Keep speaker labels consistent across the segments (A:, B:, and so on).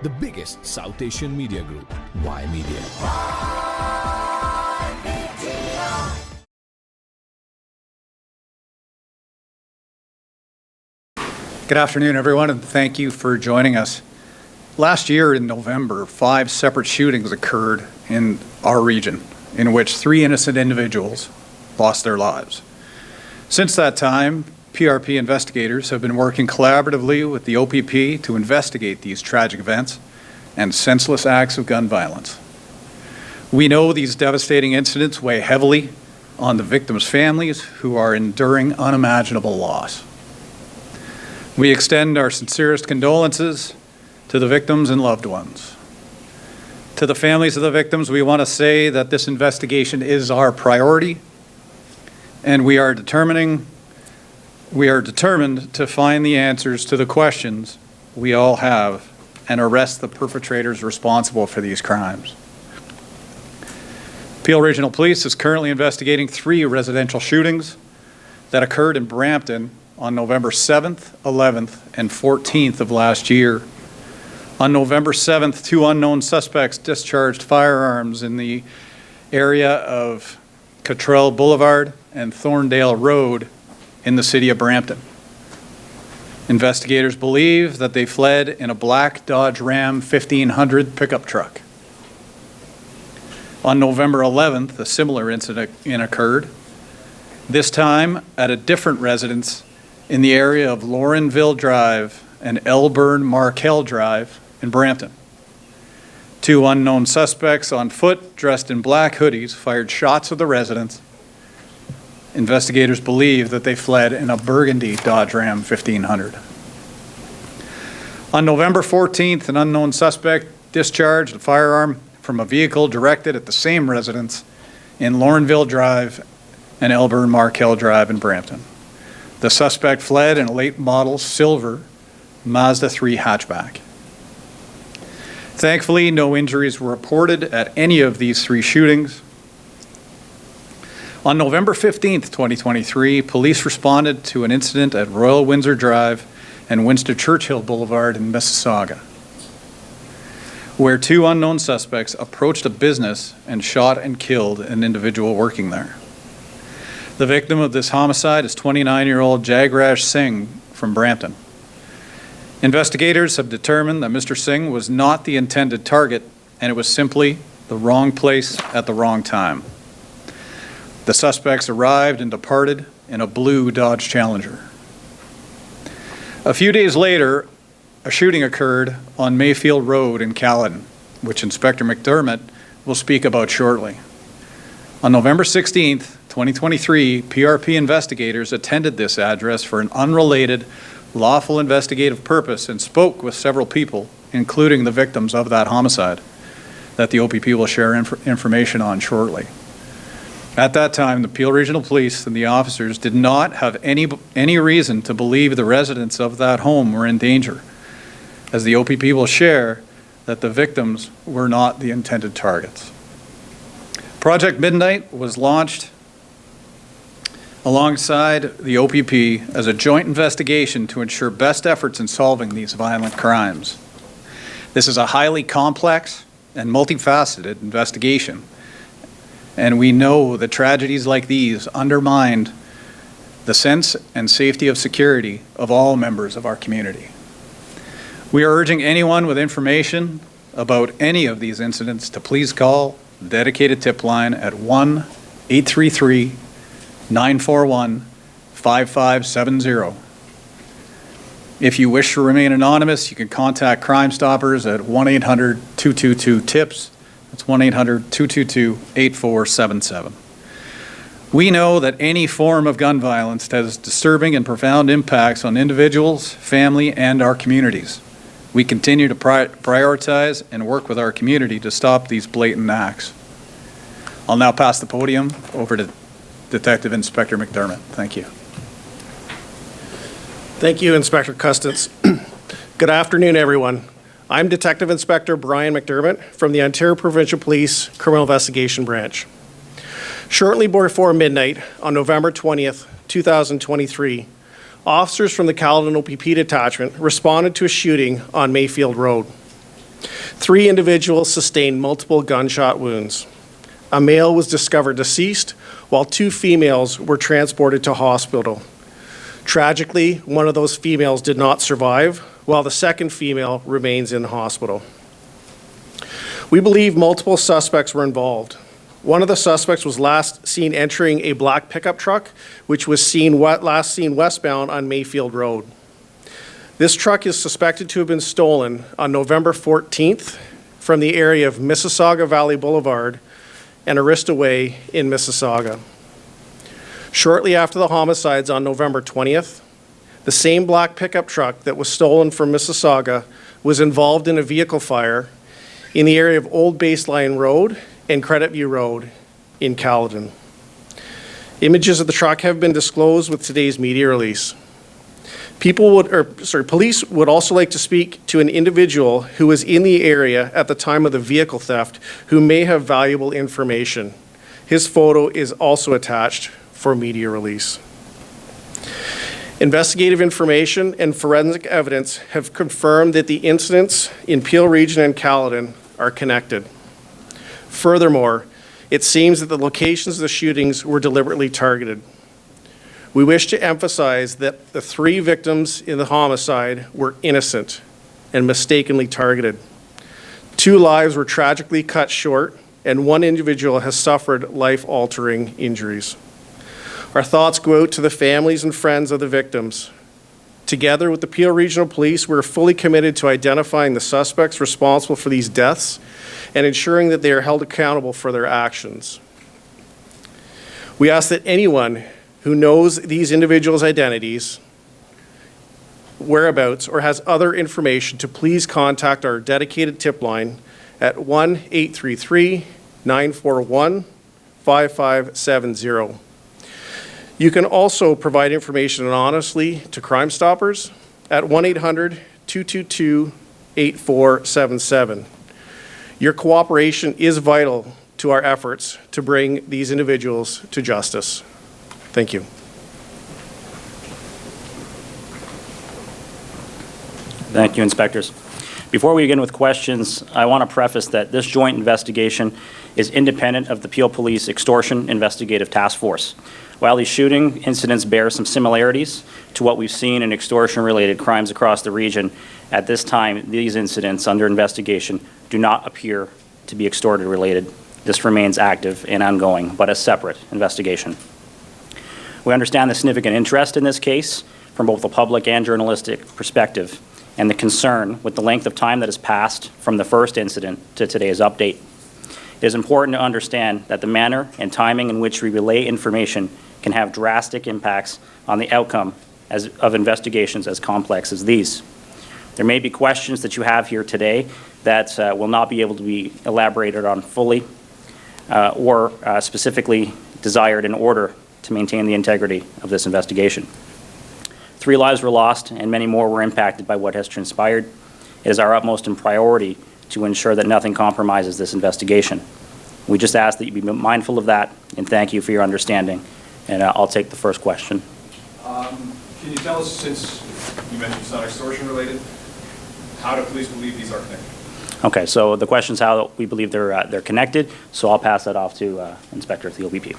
A: The biggest South Asian media group, Y Media.
B: Good afternoon, everyone, and thank you for joining us. Last year in November, 5 separate shootings occurred in our region, in which 3 innocent individuals lost their lives. Since that time, PRP investigators have been working collaboratively with the OPP to investigate these tragic events and senseless acts of gun violence. We know these devastating incidents weigh heavily on the victims' families who are enduring unimaginable loss. We extend our sincerest condolences to the victims and loved ones. To the families of the victims, we want to say that this investigation is our priority, and we are determined to find the answers to the questions we all have and arrest the perpetrators responsible for these crimes. Peel Regional Police is currently investigating 3 residential shootings that occurred in Brampton on November 7th, 11th, and 14th of last year. On November 7th, 2 unknown suspects discharged firearms in the area of Cottrell Boulevard and Thorndale Road in the city of Brampton. Investigators believe that they fled in a black Dodge Ram 1500 pickup truck. On November 11th, a similar incident occurred, this time at a different residence in the area of Laurenville Drive and Elburn Markel Drive in Brampton. 2 unknown suspects on foot, dressed in black hoodies, fired shots at the residents. Investigators believe that they fled in a burgundy Dodge Ram 1500. On November 14th, an unknown suspect discharged a firearm from a vehicle directed at the same residence in Laurenville Drive and Elburn Markel Drive in Brampton. The suspect fled in a late model silver Mazda 3 hatchback. Thankfully, no injuries were reported at any of these 3 shootings. On November 15th, 2023, police responded to an incident at Royal Windsor Drive and Winston Churchill Boulevard in Mississauga, where 2 unknown suspects approached a business and shot and killed an individual working there. The victim of this homicide is 29-year-old Jagraj Singh from Brampton. Investigators have determined that Mr. Singh was not the intended target, and it was simply the wrong place at the wrong time. The suspects arrived and departed in a blue Dodge Challenger. A few days later, a shooting occurred on Mayfield Road in Caledon, which Inspector McDermott will speak about shortly. On November 16th, 2023, PRP investigators attended this address for an unrelated, lawful investigative purpose and spoke with several people, including the victims of that homicide, that the OPP will share information on shortly. At that time, the Peel Regional Police and the officers did not have any reason to believe the residents of that home were in danger, as the OPP will share that the victims were not the intended targets. Project Midnight was launched alongside the OPP as a joint investigation to ensure best efforts in solving these violent crimes. This is a highly complex and multifaceted investigation, and we know that tragedies like these undermine the sense and safety of security of all members of our community. We are urging anyone with information about any of these incidents to please call the dedicated tip line at 1-833-941-5570. If you wish to remain anonymous, you can contact Crime Stoppers at 1-800-222-TIPS. That's 1-800-222-8477. We know that any form of gun violence has disturbing and profound impacts on individuals, family, and our communities. We continue to prioritize and work with our community to stop these blatant acts. I'll now pass the podium over to Detective Inspector McDermott. Thank you.
C: Thank you, Inspector Custance. Good afternoon, everyone. I'm Detective Inspector Brian McDermott from the Ontario Provincial Police Criminal Investigation Branch. Shortly before midnight on November 20th, 2023, officers from the Caledon OPP detachment responded to a shooting on Mayfield Road. 3 individuals sustained multiple gunshot wounds. A male was discovered deceased, while 2 females were transported to hospital. Tragically, one of those females did not survive, while the second female remains in hospital. We believe multiple suspects were involved. One of the suspects was last seen entering a black pickup truck, which was last seen westbound on Mayfield Road. This truck is suspected to have been stolen on November 14th from the area of Mississauga Valley Boulevard and Arista Way in Mississauga. Shortly after the homicides on November 20th, the same black pickup truck that was stolen from Mississauga was involved in a vehicle fire in the area of Old Baseline Road and Credit View Road in Caledon. Images of the truck have been disclosed with today's media release. Police would also like to speak to an individual who was in the area at the time of the vehicle theft who may have valuable information. His photo is also attached for media release. Investigative information and forensic evidence have confirmed that the incidents in Peel Region and Caledon are connected. Furthermore, it seems that the locations of the shootings were deliberately targeted. We wish to emphasize that the 3 victims in the homicide were innocent and mistakenly targeted. 2 lives were tragically cut short, and 1 individual has suffered life-altering injuries. Our thoughts go out to the families and friends of the victims. Together with the Peel Regional Police, we're fully committed to identifying the suspects responsible for these deaths and ensuring that they are held accountable for their actions. We ask that anyone who knows these individuals' identities, whereabouts, or has other information to please contact our dedicated tip line at 1-833-941-5570. You can also provide information anonymously to Crime Stoppers at 1-800-222-8477. Your cooperation is vital to our efforts to bring these individuals to justice. Thank you.
D: Thank you, inspectors. Before we begin with questions, I want to preface that this joint investigation is independent of the Peel Police Extortion Investigative Task Force. While these shooting incidents bear some similarities to what we've seen in extortion-related crimes across the region, at this time, these incidents under investigation do not appear to be extorted-related. This remains active and ongoing, but a separate investigation. We understand the significant interest in this case from both the public and journalistic perspective, and the concern with the length of time that has passed from the first incident to today's update. It is important to understand that the manner and timing in which we relay information can have drastic impacts on the outcome of investigations as complex as these. There may be questions that you have here today that will not be able to be elaborated on fully or specifically desired in order to maintain the integrity of this investigation. 3 lives were lost and many more were impacted by what has transpired. It is our utmost priority to ensure that nothing compromises this investigation. We just ask that you be mindful of that, and thank you for your understanding. And I'll take the first question.
E: Can you tell us, since you mentioned it's not extortion related, how do police believe these are connected?
D: Okay, so the question is how we believe they're connected, so I'll pass that off to Inspector of the OBP.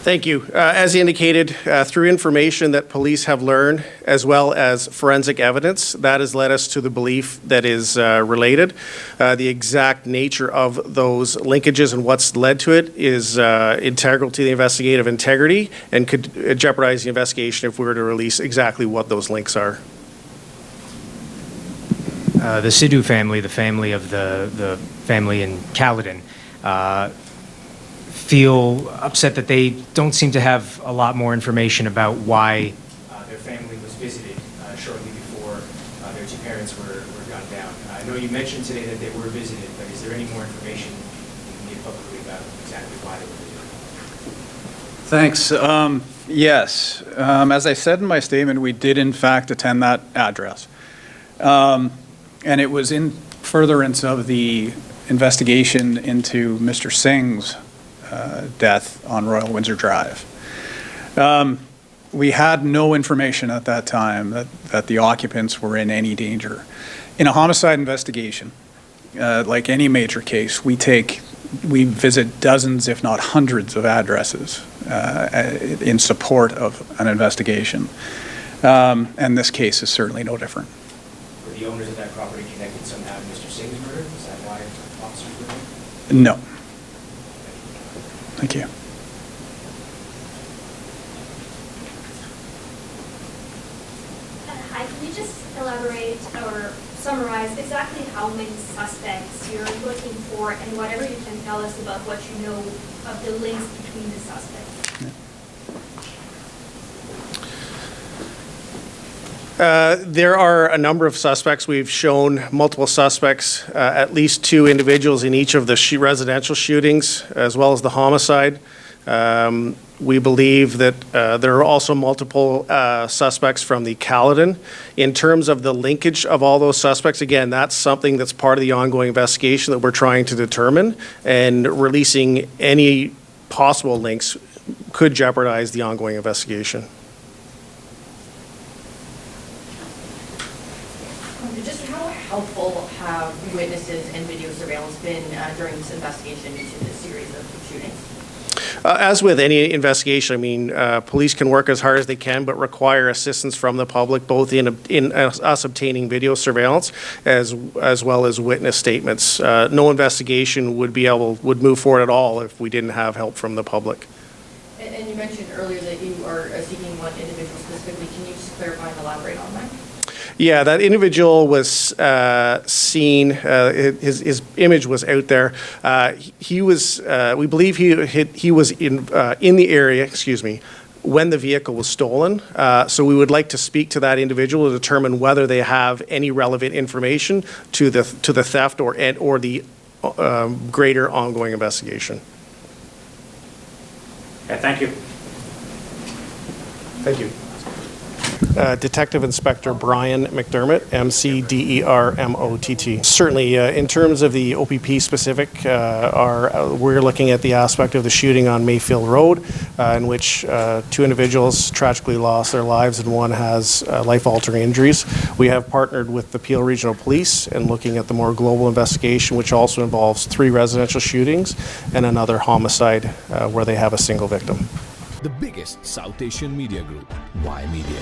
C: Thank you. As indicated, through information that police have learned, as well as forensic evidence, that has led us to the belief that is related. The exact nature of those linkages and what's led to it is integral to the investigative integrity and could jeopardize the investigation if we were to release exactly what those links are.
F: The Sidhu family, the family of the family in Caledon, feel upset that they don't seem to have a lot more information about why their family was visited shortly before their 2 parents were gunned down. I know you mentioned today that they were visited, but is there any more information you can give publicly about exactly why they were visited?
B: Thanks. Yes. As I said in my statement, we did in fact attend that address. And it was in furtherance of the investigation into Mr. Singh's death on Royal Windsor Drive. We had no information at that time that the occupants were in any danger. In a homicide investigation, like any major case, we visit dozens, if not hundreds, of addresses in support of an investigation. And this case is certainly no different.
F: Were the owners of that property connected somehow to Mr. Singh's murder? Is that why officers were there?
B: No. Thank you.
G: Hi, can you just elaborate or summarize exactly how many suspects you're looking for and whatever you can tell us about what you know of the links between the suspects?
C: There are a number of suspects. We've shown multiple suspects, at least 2 individuals in each of the residential shootings, as well as the homicide. We believe that there are also multiple suspects from the Caledon. In terms of the linkage of all those suspects, again, that's something that's part of the ongoing investigation that we're trying to determine, and releasing any possible links could jeopardize the ongoing investigation.
H: Just how helpful have witnesses and video surveillance been during this investigation into this series of shootings?
C: As with any investigation, I mean, police can work as hard as they can, but require assistance from the public, both in us obtaining video surveillance as well as witness statements. No investigation would move forward at all if we didn't have help from the public.
H: And you mentioned earlier that you are seeking one individual specifically. Can you just clarify and elaborate on that?
C: Yeah, that individual was seen. His image was out there. He was. We believe he was in the area. Excuse me. When the vehicle was stolen. So we would like to speak to that individual to determine whether they have any relevant information to the theft or the greater ongoing investigation.
D: Okay, thank you.
C: Thank you. Detective Inspector Brian McDermott, McDermott. Certainly, in terms of the OPP specific, we're looking at the aspect of the shooting on Mayfield Road, in which 2 individuals tragically lost their lives and 1 has life-altering injuries. We have partnered with the Peel Regional Police and looking at the more global investigation, which also involves 3 residential shootings and another homicide where they have a single victim.
A: The biggest South Asian media group, Y Media.